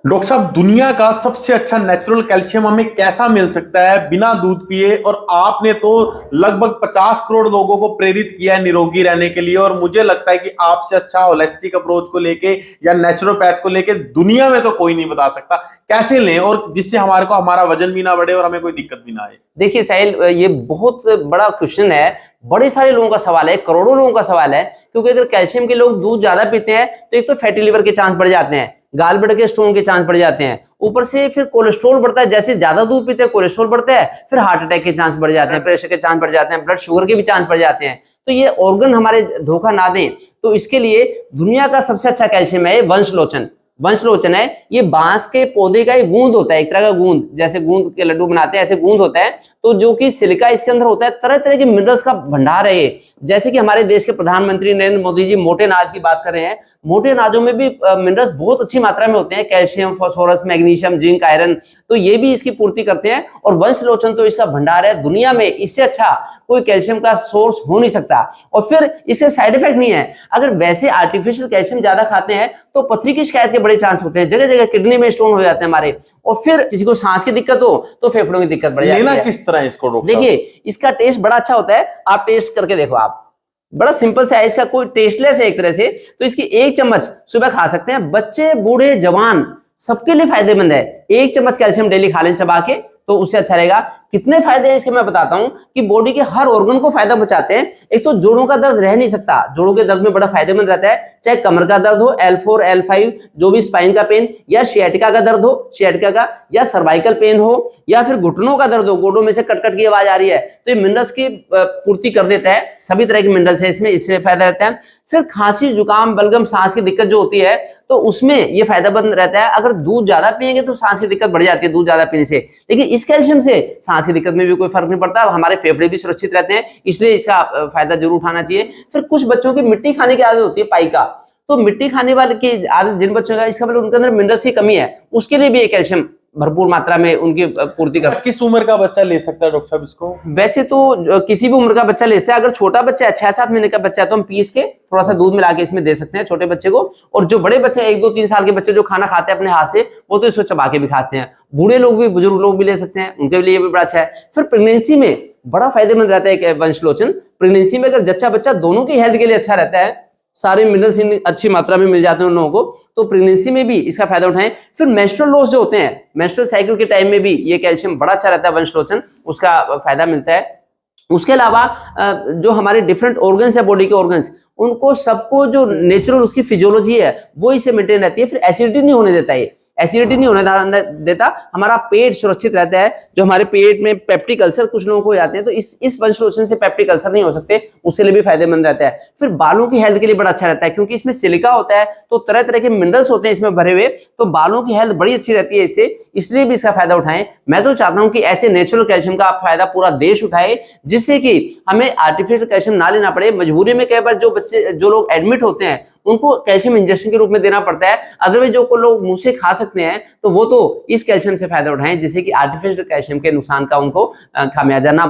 Doctor साहब, दुनिया का सबसे अच्छा नेचुरल कैल्शियम हमें कैसा मिल सकता है बिना दूध पिए? और आपने तो लगभग 50 करोड़ लोगों को प्रेरित किया है निरोगी रहने के लिए, और मुझे लगता है कि आपसे अच्छा होलिस्टिक अप्रोच को लेके या नेचुरोपैथ को लेके दुनिया में तो कोई नहीं बता सकता। कैसे लें और जिससे हमारे को हमारा वजन भी ना बढ़े और हमें कोई दिक्कत भी ना आए? देखिए साहिल, ये बहुत बड़ा क्वेश्चन है। बड़े सारे लोगों का सवाल है, करोड़ों लोगों का सवाल है। क्योंकि अगर कैल्शियम के लोग दूध ज्यादा पीते हैं तो एक तो फैटी लिवर के चांस बढ़ जाते हैं, गाल ब्लड के स्टोन के चांस बढ़ जाते हैं, ऊपर से फिर कोलेस्ट्रॉल बढ़ता है। जैसे ज्यादा दूध पीते हैं कोलेस्ट्रॉल बढ़ता है, फिर हार्ट अटैक के चांस बढ़ जाते हैं, प्रेशर के चांस बढ़ जाते हैं, ब्लड शुगर के भी चांस बढ़ जाते हैं। तो ये ऑर्गन हमारे धोखा ना दें, तो इसके लिए दुनिया का सबसे अच्छा कैल्शियम है वंशलोचन। वंशलोचन है, ये बांस के पौधे का एक गूंद होता है, एक तरह का गूंद, जैसे गूंद के लड्डू बनाते हैं ऐसे गूंद होता है। तो जो कि सिलिका इसके अंदर होता है, तरह तरह के मिनरल्स का भंडार है ये। जैसे कि हमारे देश के प्रधानमंत्री नरेंद्र मोदी जी मोटे अनाज की बात कर रहे हैं, मोटे अनाजों में भी मिनरल्स बहुत अच्छी मात्रा में होते हैं, calcium, phosphorus, magnesium, zinc, iron. तो ये भी इसकी पूर्ति करते हैं। और वंशलोचन तो इसका भंडार है, दुनिया में इससे अच्छा कोई कैल्शियम का सोर्स हो नहीं सकता। और फिर इससे साइड इफेक्ट नहीं है। अगर वैसे आर्टिफिशियल कैल्शियम ज्यादा खाते हैं तो पथरी की शिकायत के बड़े चांस होते हैं, जगह जगह किडनी में स्टोन हो जाते हैं हमारे। और फिर किसी को सांस की दिक्कत हो तो फेफड़ों की दिक्कत बढ़ जाती है। लेना किस तरह इसको डॉक्टर? देखिए, इसका टेस्ट बड़ा अच्छा होता है, आप टेस्ट करके देखो। आप बड़ा सिंपल सा है, इसका कोई टेस्टलेस है एक तरह से। तो इसकी 1 चम्मच सुबह खा सकते हैं, बच्चे, बूढ़े, जवान सबके लिए फायदेमंद है। 1 चम्मच कैल्शियम डेली खा लें चबा के, तो उससे अच्छा रहेगा। कितने फायदे हैं इसके मैं बताता हूं कि बॉडी के हर ऑर्गन को फायदा पहुंचाते हैं। एक तो जोड़ों का दर्द रह नहीं सकता, जोड़ों के दर्द में बड़ा फायदेमंद रहता है। चाहे कमर का दर्द हो, L4 L5 जो भी स्पाइन का पेन, या शियाटिका का दर्द हो, शियाटिका का, या सर्वाइकल पेन हो, या फिर घुटनों का दर्द हो, गोडों में से कटकट की आवाज आ रही है, तो ये मिनरल्स की पूर्ति कर देता है। सभी तरह के मिनरल्स है इसमें, इससे फायदा रहता है। फिर खांसी, जुकाम, बलगम, सांस की दिक्कत जो होती है, तो उसमें ये फायदेमंद रहता है। अगर दूध ज्यादा पिएंगे तो सांस की दिक्कत बढ़ जाती है दूध ज्यादा पीने से, लेकिन इस कैल्शियम से सांस की दिक्कत में भी कोई फर्क नहीं पड़ता। हमारे फेफड़े भी सुरक्षित रहते हैं, इसलिए इसका फायदा जरूर उठाना चाहिए। फिर कुछ बच्चों की मिट्टी खाने की आदत होती है, पाइका, तो मिट्टी खाने वाले की आदत जिन बच्चों का, इसका मतलब उनके अंदर मिनरल्स की कमी है, उसके लिए भी ये कैल्शियम भरपूर मात्रा में उनकी पूर्ति कर। किस उम्र का बच्चा ले सकता है डॉक्टर साहब इसको? वैसे तो किसी भी उम्र का बच्चा ले सकता है। अगर छोटा बच्चा है, 6-7 महीने का बच्चा है, तो हम पीस के थोड़ा सा दूध मिला के इसमें दे सकते हैं छोटे बच्चे को। और जो बड़े बच्चे 1-2-3 साल के बच्चे जो खाना खाते हैं अपने हाथ से, वो तो इसको चबा के भी खाते हैं। बूढ़े लोग भी, बुजुर्ग लोग भी ले सकते हैं, उनके लिए भी बड़ा अच्छा है। फिर प्रेगनेंसी में बड़ा फायदेमंद रहता है वंशलोचन। प्रेगनेंसी में अगर जच्चा बच्चा दोनों की हेल्थ के लिए अच्छा रहता है, सारे मिनरल्स अच्छी मात्रा में मिल जाते हैं उन लोगों को, तो प्रेगनेंसी में भी इसका फायदा उठाएं। फिर मेंस्ट्रुअल लॉस जो होते हैं, मेंस्ट्रुअल साइकिल के टाइम में भी ये कैल्शियम बड़ा अच्छा रहता है वंशलोचन, उसका फायदा मिलता है। उसके अलावा जो हमारे डिफरेंट ऑर्गन्स है, बॉडी के ऑर्गन्स, उनको सबको जो नेचुरल उसकी फिजियोलॉजी है वो इससे मेंटेन रहती है। फिर एसिडिटी नहीं होने देता, ये एसिडिटी नहीं होने देता, हमारा पेट सुरक्षित रहता है। जो हमारे पेट में पेप्टिक अल्सर कुछ लोगों को हो जाते हैं, तो इस वंशलोचन से पेप्टिक अल्सर नहीं हो सकते, उसके लिए भी फायदेमंद रहता है। फिर बालों की हेल्थ के लिए बड़ा अच्छा रहता है, क्योंकि इसमें सिलिका होता है, तो तरह तरह के मिनरल्स होते हैं इसमें भरे हुए, तो बालों की हेल्थ बड़ी अच्छी रहती है इससे, इसलिए भी इसका फायदा उठाएं। मैं तो चाहता हूं कि ऐसे नेचुरल कैल्शियम का फायदा पूरा देश उठाए, जिससे कि हमें आर्टिफिशियल कैल्शियम ना लेना पड़े। मजबूरी में कई बार जो लोग एडमिट होते हैं उनको कैल्शियम इंजेक्शन के रूप में देना पड़ता है। अदरवाइज जो लोग मुंह से खा सकते हैं, तो वो तो इस कैल्शियम से फायदा उठाएं, जिससे कि आर्टिफिशियल कैल्शियम के नुकसान का उनको खामियाजा ना